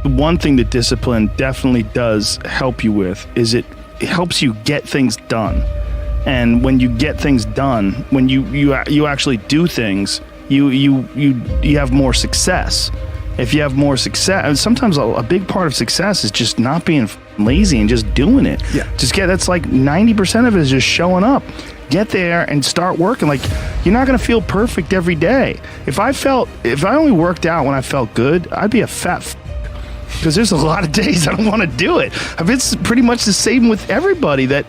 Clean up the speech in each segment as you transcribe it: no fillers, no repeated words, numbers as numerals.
one thing that discipline definitely does help you with is it helps you get things done. And when you get things done, when you actually do things, you have more success. If you have more success, and sometimes a big part of success is just not being lazy and just doing it. Yeah. That's like 90% of it is just showing up. Get there and start working. Like, you're not going to feel perfect every day. If I only worked out when I felt good, I'd be a fat because there's a lot of days I don't want to do it. It's pretty much the same with everybody that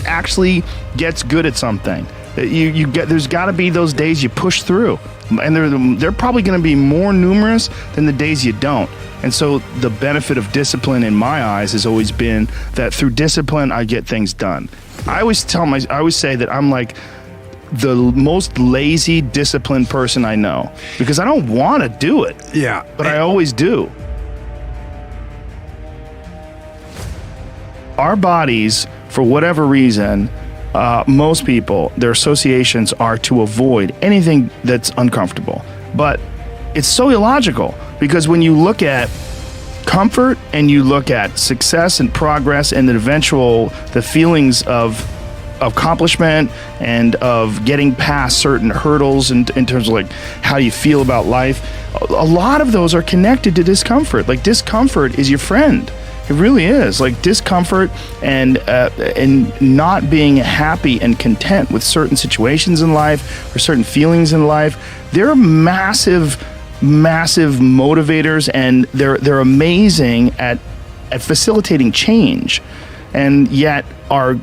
actually gets good at something. There's got to be those days you push through, and they're probably going to be more numerous than the days you don't. And so the benefit of discipline in my eyes has always been that through discipline I get things done. I always say that I'm like the most lazy, disciplined person I know because I don't want to do it. Yeah, but I always do. Our bodies, for whatever reason, most people, their associations are to avoid anything that's uncomfortable. But it's so illogical because when you look at comfort and you look at success and progress and the feelings of accomplishment and of getting past certain hurdles in terms of like how you feel about life, a lot of those are connected to discomfort. Like, discomfort is your friend. It really is. Like, discomfort and not being happy and content with certain situations in life or certain feelings in life, they're massive motivators, and they're amazing at facilitating change. And yet our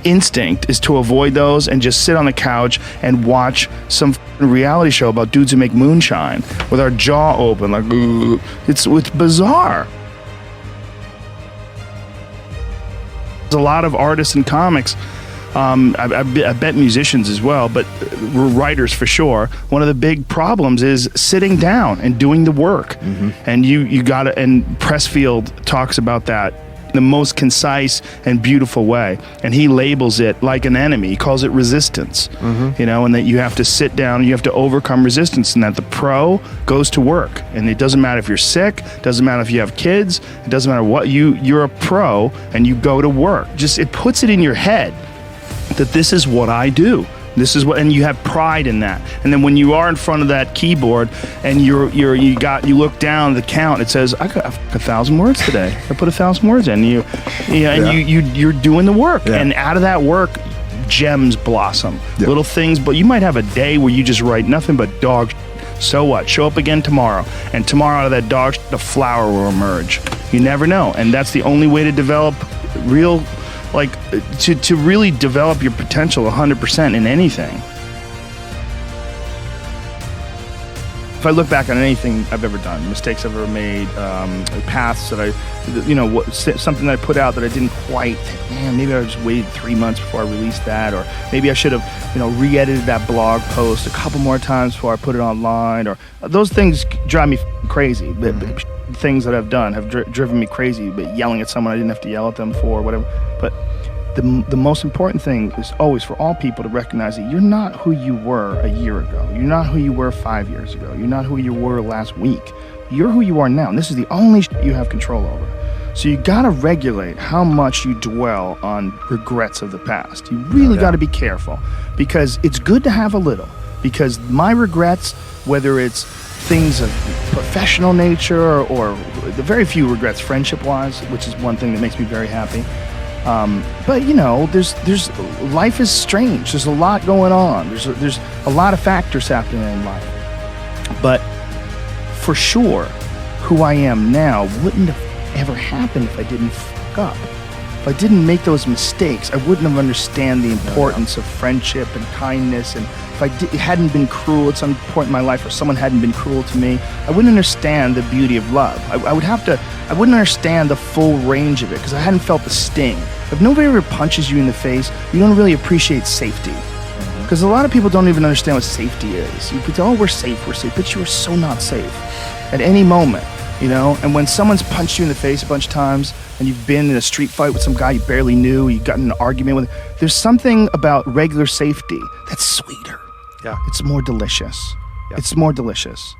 instinct is to avoid those and just sit on the couch and watch some reality show about dudes who make moonshine with our jaw open, like, it's bizarre. A lot of artists and comics, I bet musicians as well, but writers for sure. One of the big problems is sitting down and doing the work. Mm-hmm. And you gotta, and Pressfield talks about that in the most concise and beautiful way. And he labels it like an enemy. He calls it resistance, and that you have to sit down and you have to overcome resistance, and that the pro goes to work. And it doesn't matter if you're sick, doesn't matter if you have kids, it doesn't matter what, you're a pro and you go to work. Just, it puts it in your head that this is what I do. This is what, and you have pride in that. And then when you are in front of that keyboard and you look down the count, it says, I got 1,000 words today. I put 1,000 words in. You're doing the work, and out of that work, gems blossom. Yeah. Little things, but you might have a day where you just write nothing but dog. So what? Show up again tomorrow, and tomorrow out of that dog, the flower will emerge. You never know, and that's the only way to develop real. Like, to really develop your potential 100% in anything. If I look back on anything I've ever done, mistakes I've ever made, paths that something that I put out that I didn't quite, maybe I just waited 3 months before I released that, or maybe I should have, re-edited that blog post a couple more times before I put it online, or those things drive me crazy. Mm-hmm. Things that I've done have driven me crazy, but yelling at someone I didn't have to yell at them for, whatever. But the most important thing is always for all people to recognize that you're not who you were a year ago. You're not who you were 5 years ago. You're not who you were last week. You're who you are now, and this is the only you have control over. So you gotta regulate how much you dwell on regrets of the past. You really gotta be careful, because it's good to have a little. Because my regrets, whether it's things of professional nature or the very few regrets friendship-wise, which is one thing that makes me very happy. But there's life is strange. There's a lot going on. There's a lot of factors happening in life. But for sure, who I am now wouldn't have ever happened if I didn't fuck up. If I didn't make those mistakes, I wouldn't have understand the importance of friendship and kindness. And if I hadn't been cruel at some point in my life, or someone hadn't been cruel to me, I wouldn't understand the beauty of love. I wouldn't understand the full range of it, because I hadn't felt the sting. If nobody ever punches you in the face, you don't really appreciate safety. Because a lot of people don't even understand what safety is. You could say, we're safe, but you are so not safe at any moment, And when someone's punched you in the face a bunch of times, and you've been in a street fight with some guy you barely knew, you got in an argument with, there's something about regular safety that's sweeter. Yeah. It's more delicious. Yeah. It's more delicious.